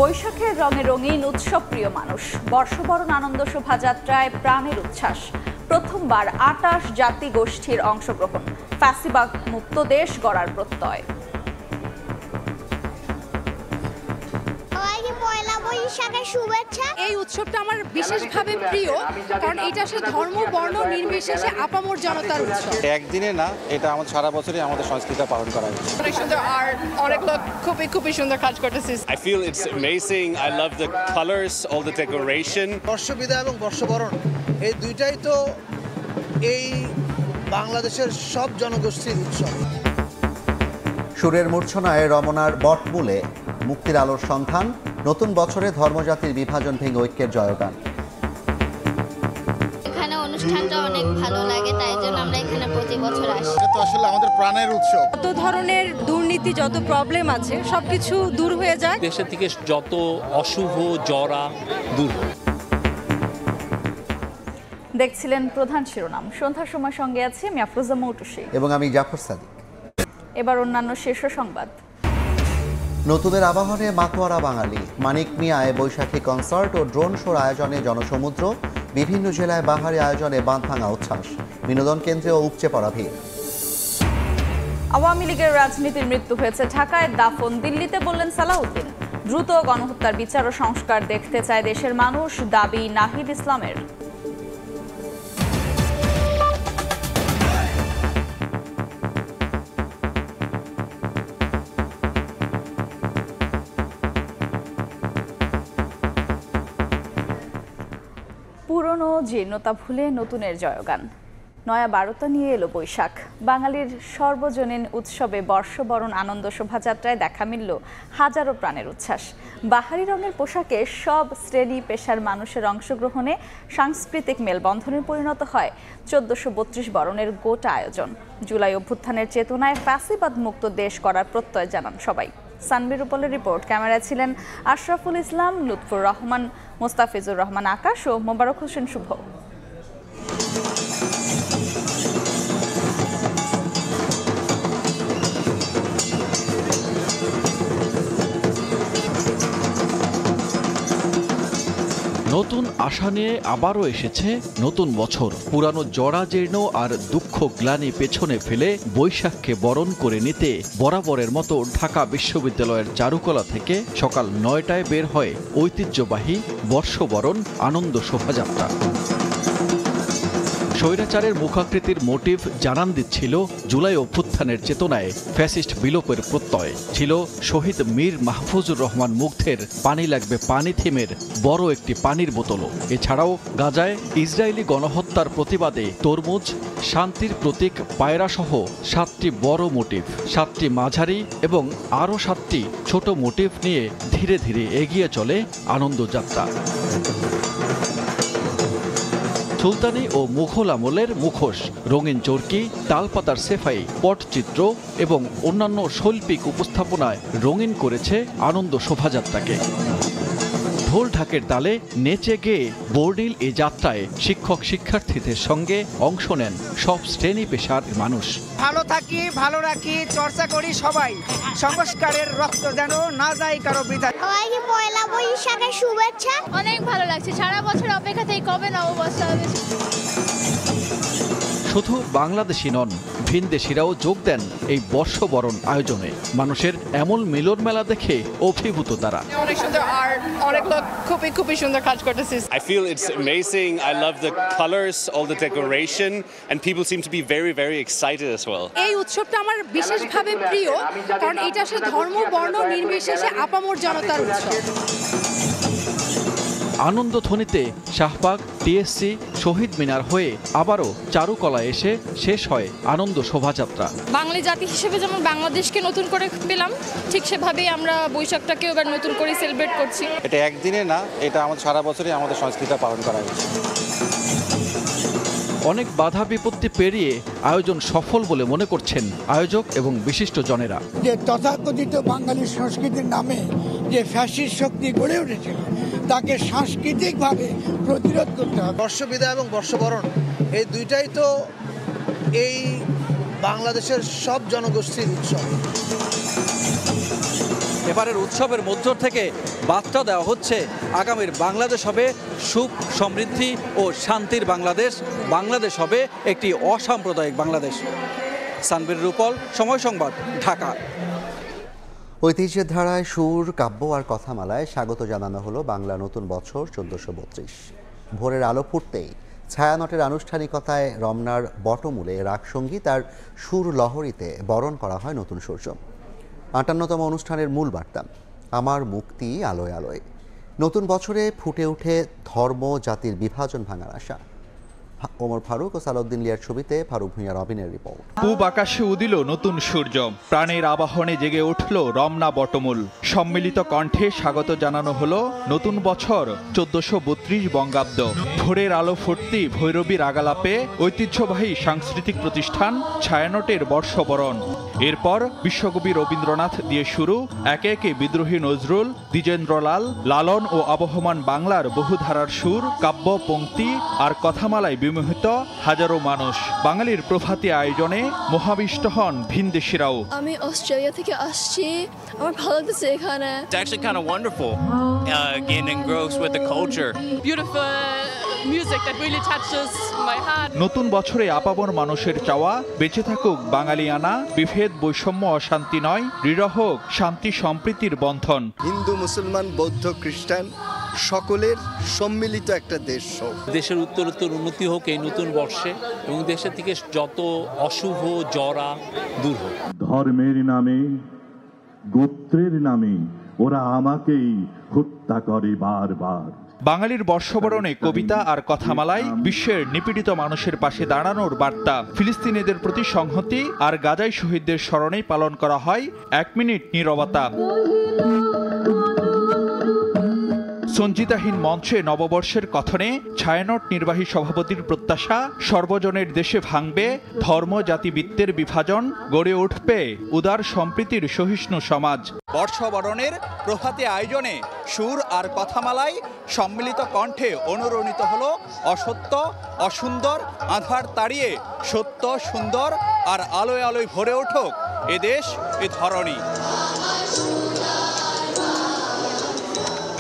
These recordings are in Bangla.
বৈশাখের রঙে রঙিন উৎসবপ্রিয় মানুষ। বর্ষবরণ আনন্দ শোভাযাত্রায় প্রাণের উচ্ছ্বাস। প্রথমবার ২৮ জাতি গোষ্ঠীর অংশগ্রহণ। ফ্যাসিবাদ মুক্ত দেশ গড়ার প্রত্যয়। এই উৎসবটা আমার বিশেষভাবে প্রিয়, কারণ এটা আসলে ধর্ম বর্ণ নির্বিশেষে আপামর জনতার উৎসব। একদিনে না, এটা আমাদের সারা বছরই আমাদের সংস্কৃতি পালন করা হচ্ছে। অনেক সুন্দর আর্ট, অনেক লোক খুবই সুন্দর কাজ করতেছে। I feel it's amazing. I love the colors, all the decoration. বর্ষবিদায় এবং বর্ষবরণ এই দুইটাই তো এই বাংলাদেশের সব জনগোষ্ঠীর উৎসব। সুরের মূর্ছনায় রমনার বটমূলে মুক্তির আলোর সন্ধান। নতুন বছরে ধর্মজাতির বিভাজন ভেঙে ঐক্যের জয়গান। এখানে অনুষ্ঠানটা অনেক ভালো লাগে, তাই জন্য আমরা এখানে প্রতি বছর আসি। এটা তো আসলে আমাদের প্রাণের উৎসব। যত ধরনের দুর্নীতি, যত প্রবলেম আছে সবকিছু দূর হয়ে যায়। দেশের থেকে যত অশুভ জরা দূর হয়। দেখছিলেন প্রধান শিরোনাম। সন্ধ্যার সময় সঙ্গে আছি আমি আফরোজা মৌটুসী এবং আমি জাফর সাদিক। এবার অন্যান্য শীর্ষ সংবাদ। নতুনের আবাহনে মাতোয়ারা বাঙালি। মানিক মিয়ায় বৈশাখী কনসার্ট ও ড্রোন শোর আয়োজনে জনসমুদ্র। বিভিন্ন জেলায় বাহারি আয়োজনে বাঁধ ভাঙা উচ্ছ্বাস। বিনোদন কেন্দ্রেও উপচে পড়া ভিড়। আওয়ামী লীগের রাজনীতির মৃত্যু হয়েছে ঢাকায়, দাফন দিল্লিতে বললেন সালাউদ্দিন। দ্রুত গণহত্যার বিচার ও সংস্কার দেখতে চায় দেশের মানুষ, দাবি নাহিদ ইসলামের। পুরনো জীর্ণতা ভুলে নতুনের জয়গান। নয়া বারতা নিয়ে এলো বৈশাখ। বাঙালির সর্বজনীন উৎসবে বর্ষবরণ আনন্দ শোভাযাত্রায় দেখা মিলল হাজারো প্রাণের উচ্ছ্বাস। বাহারি রঙের পোশাকে সব শ্রেণী পেশার মানুষের অংশগ্রহণে সাংস্কৃতিক মেলবন্ধনে পরিণত হয় ১৪৩২ বরণের গোটা আয়োজন। জুলাই অভ্যুত্থানের চেতনায় ফ্যাসিবাদ মুক্ত দেশ করার প্রত্যয় জানান সবাই। সানবির রূপলের রিপোর্ট। ক্যামেরায় ছিলেন আশরাফুল ইসলাম, লুৎফুর রহমান, মোস্তাফিজুর রহমান আকাশ ও মোবারক হোসেন শুভ। নতুন আশা নিয়ে আবারও এসেছে নতুন বছর। পুরানো জরা জীর্ণ আর দুঃখ গ্লানি পেছনে ফেলে বৈশাখকে বরণ করে নিতে বরাবরের মতো ঢাকা বিশ্ববিদ্যালয়ের চারুকলা থেকে সকাল ৯টায় বের হয় ঐতিহ্যবাহী বর্ষবরণ আনন্দ শোভাযাত্রা। স্বৈরাচারের মুখাকৃতির মোটিভ জানান দিচ্ছিল জুলাই অভ্যুত্থানের চেতনায় ফ্যাসিস্ট বিলোপের প্রত্যয়। ছিল শহীদ মীর মাহফুজুর রহমান মুগ্ধের পানি লাগবে পানি থিমের বড় একটি পানির বোতলও। এছাড়াও গাজায় ইসরায়েলি গণহত্যার প্রতিবাদে তরমুজ, শান্তির প্রতীক পায়রাসহ ৭টি বড় মোটিভ, ৭টি মাঝারি এবং আরও ৭টি ছোট মোটিভ নিয়ে ধীরে ধীরে এগিয়ে চলে আনন্দযাত্রা। সুলতানি ও মুঘল আমলের মুখোশ, রঙিন চরকি, তালপাতার সেফাই, পটচিত্র এবং অন্যান্য শৈল্পিক উপস্থাপনায় রঙিন করেছে আনন্দ শোভাযাত্রাকে। ঢোল ঢাকের তালে নেচে গেয়ে বর্ণিল এ যাত্রায় শিক্ষক শিক্ষার্থীদের সঙ্গে অংশ নেন সব শ্রেণী পেশার মানুষ। ভালো থাকি, ভালো রাখি, চর্চা করি সবাই। সংস্কারের রক্ত যেন না যায় কারো বৃথা। সবাইকে পয়লা বৈশাখের শুভেচ্ছা। অনেক ভালো লাগছে, সারা বছর অপেক্ষা থেকে কবে নববর্ষ হবে। শুধু বাংলাদেশি নন, ভিনদেশিরাও যোগ দেন এই বর্ষবরণ আয়োজনে। মানুষের এমন মিলন মেলা দেখে অভিভূত তারা। অনেক সুন্দর আর্ট, অনেক লোক খুবই সুন্দর কাজ করতেছে। I feel it's amazing. I love the colors, all the decoration, and people seem to be very excited as well. এই উৎসবটা আমার বিশেষভাবে প্রিয়, কারণ এটা আসলে ধর্ম বর্ণ নির্বিশেষে আপামর জনতার উৎসব। আনন্দধ্বনিতে শাহবাগ, টিএসসি, শহীদ মিনার হয়ে আবারও চারুকলা এসে শেষ হয় আনন্দ শোভাযাত্রা। বাঙালি জাতি হিসেবে যেমন বাংলাদেশকে নতুন করে পেলাম, ঠিক সেভাবেই আমরা বৈশাখটাকেও এবার নতুন করে সেলিব্রেট করছি। এটা একদিনে না, এটা আমাদের সারা বছরই আমাদের সংস্কৃতি পালন করা হচ্ছে। অনেক বাধা বিপত্তি পেরিয়ে আয়োজন সফল বলে মনে করছেন আয়োজক এবং বিশিষ্ট জনেরা। যে তথাকথিত বাঙালি সংস্কৃতির নামে যে ফ্যাসিস্ট শক্তি গড়ে উঠেছিল, তাকে সাংস্কৃতিকভাবে প্রতিরোধ করতে হবে। বর্ষবিদায় এবং বর্ষবরণ এই দুইটাই তো এই বাংলাদেশের সব জনগোষ্ঠীর উৎসব। এবারের উৎসবের মধ্য থেকে বার্তা দেওয়া হচ্ছে আগামীর বাংলাদেশ হবে সুখ সমৃদ্ধি ও শান্তির বাংলাদেশ, বাংলাদেশ হবে একটি অসাম্প্রদায়িক বাংলাদেশ। সানবীর রূপল, সময় সংবাদ, ঢাকা। ঐতিহ্যের ধারায় সুর, কাব্য আর কথামালায় স্বাগত জানানো হলো বাংলা নতুন বছর 1432। ভোরের আলো ফুটতেই ছায়ানটের আনুষ্ঠানিকতায় রমনার বটমূলে রাগ সঙ্গীত আর সুর লহরীতে বরণ করা হয় নতুন সূর্য। ৫৮তম অনুষ্ঠানের মূল বার্তা আমার মুক্তি আলোয় আলোয়। নতুন বছরে ফুটে উঠে ধর্ম জাতির বিভাজন ভাঙার আশা। ওমর ফারুক ও সালাউদ্দিন লিয়ার ছবিতে ফারুক ভূঁইয়া রবিনের রিপোর্ট। পূব আকাশে উদিল নতুন সূর্য, প্রাণের আবাহনে জেগে উঠল রমনা বটমূল। সম্মিলিত কণ্ঠে স্বাগত জানানো হলো নতুন বছর 1432 বঙ্গাব্দ। ভোরের আলো ফুটতি ভৈরবী রাগালাপে ঐতিহ্যবাহী সাংস্কৃতিক প্রতিষ্ঠান ছায়ানটের বর্ষবরণ। এরপর বিশ্বকবি রবীন্দ্রনাথ দিয়ে শুরু একে একে বিদ্রোহী নজরুল, দ্বিজেন্দ্রলাল, লালন ও আবহমান বাংলার বহুধারার সুর, কাব্য পংক্তি আর কথামালায় বিমোহিত হাজারো মানুষ। বাঙালির প্রভাতী আয়োজনে মোহাবিষ্ট হন ভিনদেশিরাও। আমি অস্ট্রেলিয়া থেকে আসছি, আমার ভালো লাগছে এখানে। It's actually kind of wonderful, getting engrossed with the culture. Beautiful music that really touches my heart. নতুন বছরে আপামর মানুষের চাওয়া বেঁচে থাকুক বাঙালিয়ানা, বিভেদ বৈষম্য অশান্তি নয়, দৃঢ় হোক শান্তি সম্প্রীতির বন্ধন। হিন্দু, মুসলমান, বৌদ্ধ, খ্রিস্টান সকলের সম্মিলিত একটা দেশ হোক। দেশের উত্তরোত্তর উন্নতি হোক এই নতুন বর্ষে, এবং দেশের থেকে যত অশুভ জরা দূর হোক। ধর্মের নামে, গোত্রের নামে ওরা আমাকেই হত্যা করে বারবার। বাঙালির বর্ষবরণে কবিতা আর কথামালায় বিশ্বের নিপীড়িত মানুষের পাশে দাঁড়ানোর বার্তা। ফিলিস্তিনিদের প্রতি সংহতি আর গাজায় শহীদদের স্মরণেই পালন করা হয় 1 মিনিট নীরবতা। সঞ্জিতাহীন মঞ্চে নববর্ষের কথনে ছায়ানট নির্বাহী সভাপতির প্রত্যাশা সর্বজনের দেশে ভাঙবে ধর্ম জাতিবৃত্তের বিভাজন, গড়ে উঠবে উদার সম্প্রীতির সহিষ্ণু সমাজ। বর্ষবরণের প্রভাতী আয়োজনে সুর আর কথামালায় সম্মিলিত কণ্ঠে অনুরণিত হলো অসত্য অসুন্দর আধার তাড়িয়ে সত্য সুন্দর আর আলোয় আলোয় ভরে উঠুক এ দেশ এ ধরণী।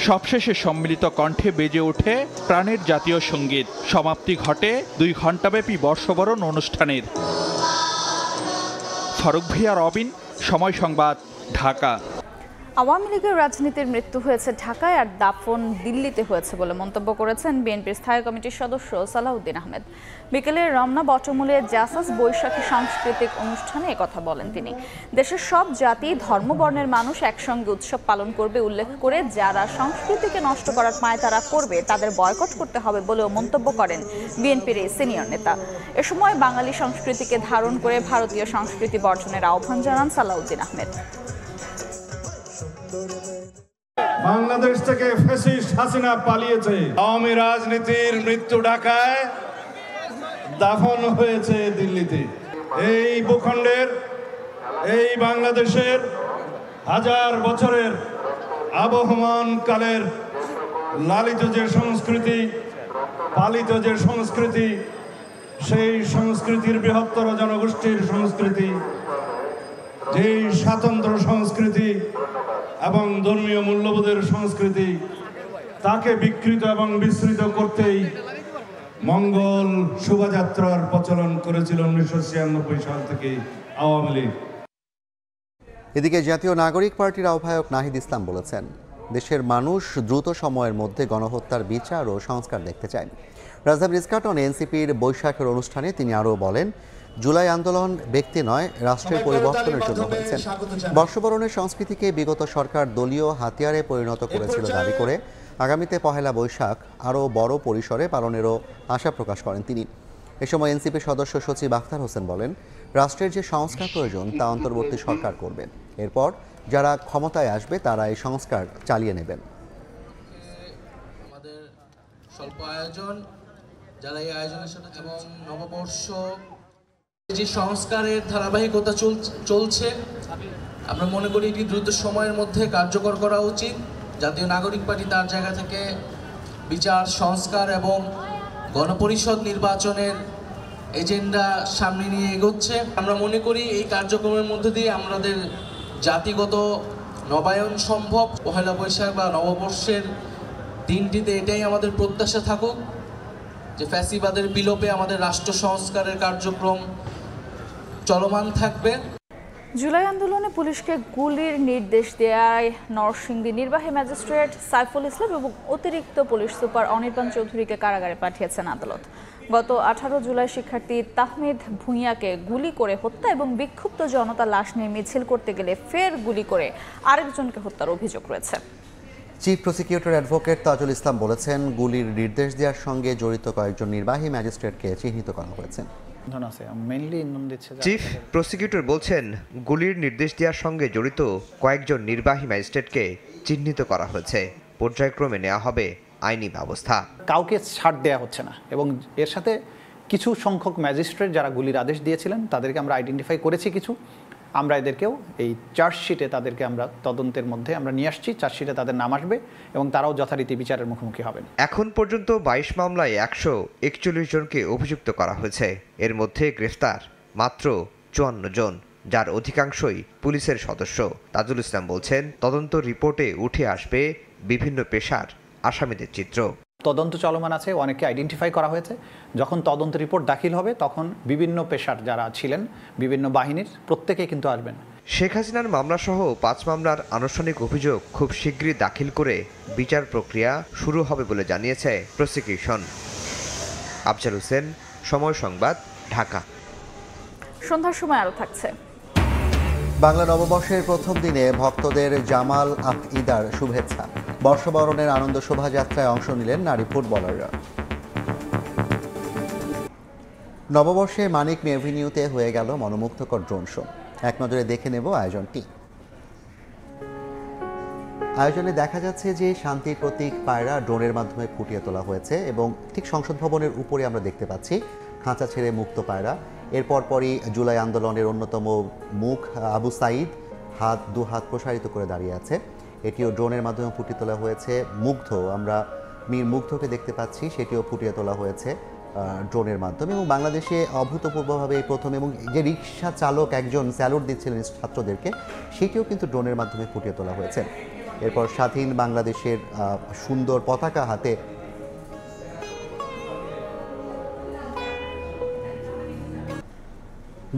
সবশেষে সম্মিলিত কণ্ঠে বেজে ওঠে প্রাণের জাতীয় সঙ্গীত। সমাপ্তি ঘটে 2 ঘণ্টাব্যাপী বর্ষবরণ অনুষ্ঠানের। ফারুক ভূঁইয়া রবিন, সময় সংবাদ, ঢাকা। আওয়ামী লীগের রাজনীতির মৃত্যু হয়েছে ঢাকায় আর দাফন দিল্লিতে হয়েছে বলে মন্তব্য করেছেন বিএনপির স্থায়ী কমিটির সদস্য সালাউদ্দিন আহমেদ। বিকেলে রমনা বটমূলে জাসাস বৈশাখী সাংস্কৃতিক অনুষ্ঠানে একথা বলেন তিনি। দেশের সব জাতি ধর্মবর্ণের মানুষ একসঙ্গে উৎসব পালন করবে উল্লেখ করে যারা সংস্কৃতিকে নষ্ট করার পায়তারা করবে তাদের বয়কট করতে হবে বলেও মন্তব্য করেন বিএনপির এই সিনিয়র নেতা। এ সময় বাঙালি সংস্কৃতিকে ধারণ করে ভারতীয় সংস্কৃতি বর্জনের আহ্বান জানান সালাউদ্দিন আহমেদ। বাংলাদেশ থেকে ফ্যাসিস্ট হাসিনা পালিয়েছে। আওয়ামী রাজনীতির মৃত্যু ঢাকায়, দাফন হয়েছে দিল্লিতে। এই ভূখণ্ডের, এই বাংলাদেশের হাজার বছরের আবহমান কালের লালিত যে সংস্কৃতি, পালিত যে সংস্কৃতি, সেই সংস্কৃতির বৃহত্তর জনগোষ্ঠীর সংস্কৃতি, যেই স্বাতন্ত্র্য সংস্কৃতি এবং ধর্মীয় মূল্যবোধের সংস্কৃতি, তাকে বিকৃত এবং বিস্তৃত করতেই মঙ্গল শোভাযাত্রার প্রচলন করেছিল 1996 সাল থেকে আওয়ামী লীগ। এদিকে জাতীয় নাগরিক পার্টির আহ্বায়ক নাহিদ ইসলাম বলেছেন, দেশের মানুষ দ্রুত সময়ের মধ্যে গণহত্যার বিচার ও সংস্কার দেখতে চায়। রাজধানীর ইস্কাটনে এনসিপির বৈশাখের অনুষ্ঠানে তিনি আরও বলেন, জুলাই আন্দোলন ব্যক্তি নয়, রাষ্ট্রের পরিবর্তনের জন্য হয়েছে। বর্ষবরণের সংস্কৃতিকে বিগত সরকার দলীয় হাতিয়ারে পরিণত করেছিল দাবি করে আগামীতে পহেলা বৈশাখ আরও বড় পরিসরে পালনেরও আশা প্রকাশ করেন তিনি। এ সময় এনসিপি সদস্য সচিব আখতার হোসেন বলেন, রাষ্ট্রের যে সংস্কার প্রয়োজন তা অন্তর্বর্তী সরকার করবে। এরপর যারা ক্ষমতায় আসবে তারা এই সংস্কার চালিয়ে নেবেন। আমাদের স্বল্প আয়োজন, যারা এই আয়োজনের সাথে এবং নববর্ষ যে সংস্কারের ধারাবাহিকতা চলছে, আমরা মনে করি এটি দ্রুত সময়ের মধ্যে কার্যকর করা উচিত। জাতীয় নাগরিক পার্টি তার জায়গা থেকে বিচার, সংস্কার এবং গণপরিষদ নির্বাচনের এজেন্ডা সামনে নিয়ে এগোচ্ছে। আমরা মনে করি এই কার্যক্রমের মধ্যে দিয়ে আমাদের জাতিগত নবায়ন সম্ভব। পহেলা বৈশাখ বা নববর্ষের দিনটিতে এটাই আমাদের প্রত্যাশা থাকুক যে ফ্যাসিবাদের বিলোপে আমাদের রাষ্ট্র সংস্কারের কার্যক্রম চলমান থাকবে। জুলাই আন্দোলনে পুলিশকে গুলির নির্দেশ দেয়ায় নরসিংদী নির্বাহী ম্যাজিস্ট্রেট সাইফুল ইসলাম এবং অতিরিক্ত পুলিশ সুপার অনির্বাণ চৌধুরীকে কারাগারে পাঠিয়েছেন আদালত। গত 18 জুলাই শিক্ষার্থী তাহমিদ ভূঁইয়াকে গুলি করে হত্যা এবং বিক্ষুব্ধ জনতা লাশ নিয়ে মিছিল করতে গেলে ফের গুলি করে আরেকজনকে হত্যার অভিযোগ রয়েছে। Chief prosecutor advocate Tajul Islam বলেছেন, গুলির নির্দেশ দেওয়ার সঙ্গে জড়িত কয়েকজন নির্বাহী ম্যাজিস্ট্রেটকে চিহ্নিত করা হয়েছে। চিফ প্রসিকিউটর বলছেন, গুলির নির্দেশ দেওয়ার সঙ্গে জড়িত কয়েকজন নির্বাহী ম্যাজিস্ট্রেটকে চিহ্নিত করা হয়েছে। পর্যায়ক্রমে নেওয়া হবে আইনি ব্যবস্থা। কাউকে ছাড় দেওয়া হচ্ছে না এবং এর সাথে কিছু সংখ্যক ম্যাজিস্ট্রেট যারা গুলির আদেশ দিয়েছিলেন তাদেরকে আমরা আইডেন্টিফাই করেছি কিছু। আমরা এদেরকেও এই চার্জশিটে তাদেরকে আমরা তদন্তের মধ্যে আমরা নিয়ে আসছি। চার্জশিটে তাদের নাম আসবে এবং তারাও যথারীতি বিচারের মুখোমুখি হবেন। এখন পর্যন্ত 22 মামলায় 141 জনকে অভিযুক্ত করা হয়েছে। এর মধ্যে গ্রেফতার মাত্র 54 জন, যার অধিকাংশই পুলিশের সদস্য। তাজুল ইসলাম বলছেন, তদন্ত রিপোর্টে উঠে আসবে বিভিন্ন পেশার আসামিদের চিত্র। তদন্ত চলমান আছে, অনেকে আইডেন্টিফাই করা হয়েছে। যখন তদন্ত রিপোর্ট দাখিল হবে তখন বিভিন্ন পেশার যারা ছিলেন বিভিন্ন বাহিনীর প্রত্যেকে কিন্তু আসবেন। শেখ হাসিনার মামলাসহ 5 মামলার আনুষ্ঠানিক অভিযোগ খুব শীঘ্রই দাখিল করে বিচার প্রক্রিয়া শুরু হবে বলে জানিয়েছে প্রসিকিউশন। আফজাল হোসেন, সময় সংবাদ, ঢাকা। সন্ধ্যার সময় আরও থাকছে। বাংলা নববর্ষের প্রথম দিনে ভক্তদের জামাল আফ ইদার শুভেচ্ছা। বর্ষবরণের আনন্দ শোভাযাত্রায় অংশ নিলেন নারী ফুটবলাররা। নববর্ষে মানিক মে এভিনিউতে হয়ে গেল মনোমুগ্ধকর ড্রোন শো। এক নজরে দেখে নেব আয়োজনটি। আয়োজনে দেখা যাচ্ছে যে শান্তির প্রতীক পায়রা ড্রোনের মাধ্যমে ফুটিয়ে তোলা হয়েছে এবং ঠিক সংসদ ভবনের উপরে আমরা দেখতে পাচ্ছি খাঁচা ছেড়ে মুক্ত পায়রা। এরপর পরই জুলাই আন্দোলনের অন্যতম মুখ আবু সাইদ দু হাত প্রসারিত করে দাঁড়িয়ে আছে। এটিও ড্রোনের মাধ্যমে ফুটিয়ে তোলা হয়েছে। মুগ্ধ, আমরা মীর মুগ্ধকে দেখতে পাচ্ছি, সেটিও ফুটিয়ে তোলা হয়েছে ড্রোনের মাধ্যমে। এবং বাংলাদেশে অভূতপূর্বভাবে এই প্রথম, এবং যে রিক্সা চালক একজন স্যালুট দিচ্ছিলেন ছাত্রদেরকে, সেটিও কিন্তু ড্রোনের মাধ্যমে ফুটিয়ে তোলা হয়েছে। এরপর স্বাধীন বাংলাদেশের সুন্দর পতাকা হাতে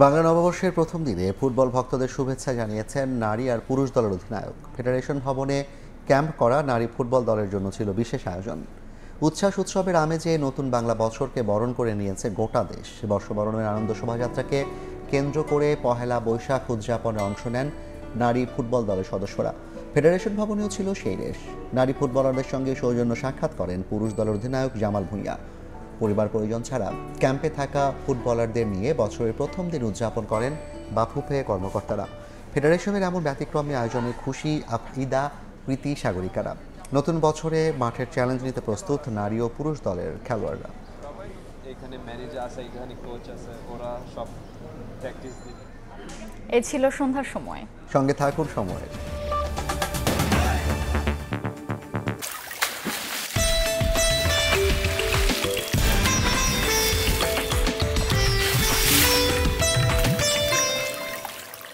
বাংলা নববর্ষের প্রথম দিনে ফুটবল ভক্তদের শুভেচ্ছা জানিয়েছেন নারী আর পুরুষ দলের অধিনায়ক। ফেডারেশন ভবনে ক্যাম্প করা নারী ফুটবল দলের জন্য ছিল বিশেষ আয়োজন। উচ্ছ্বাস উৎসবের আমেজে নতুন বাংলা বছরকে বরণ করে নিয়েছে গোটা দেশ। বর্ষবরণের আনন্দ শোভাযাত্রাকে কেন্দ্র করে পহেলা বৈশাখ উদযাপনে অংশ নেন নারী ফুটবল দলের সদস্যরা। ফেডারেশন ভবনেও ছিল সেই রেশ। নারী ফুটবলারদের সঙ্গে সৌজন্য সাক্ষাৎ করেন পুরুষ দলের অধিনায়ক জামাল ভূঁইয়া। পরিবার পরিজন ছাড়া ক্যাম্পে থাকা ফুটবলারদের নিয়ে বছরের প্রথম দিন উদযাপন করেন বাফুফে কর্মকর্তারা। ফেডারেশনের এমন ব্যতিক্রমী আয়োজনে খুশি আফইদা, প্রীতি, সাগরিকারা। নতুন বছরে মাঠের চ্যালেঞ্জ নিতে প্রস্তুত নারী ও পুরুষ দলের খেলোয়াড়রা। এখানে ম্যানেজার আছে, এখানে কোচ আছে, ওরা সব প্র্যাকটিস দিবে। এ ছিল সন্ধ্যার সময়। সঙ্গে থাকুন সময়।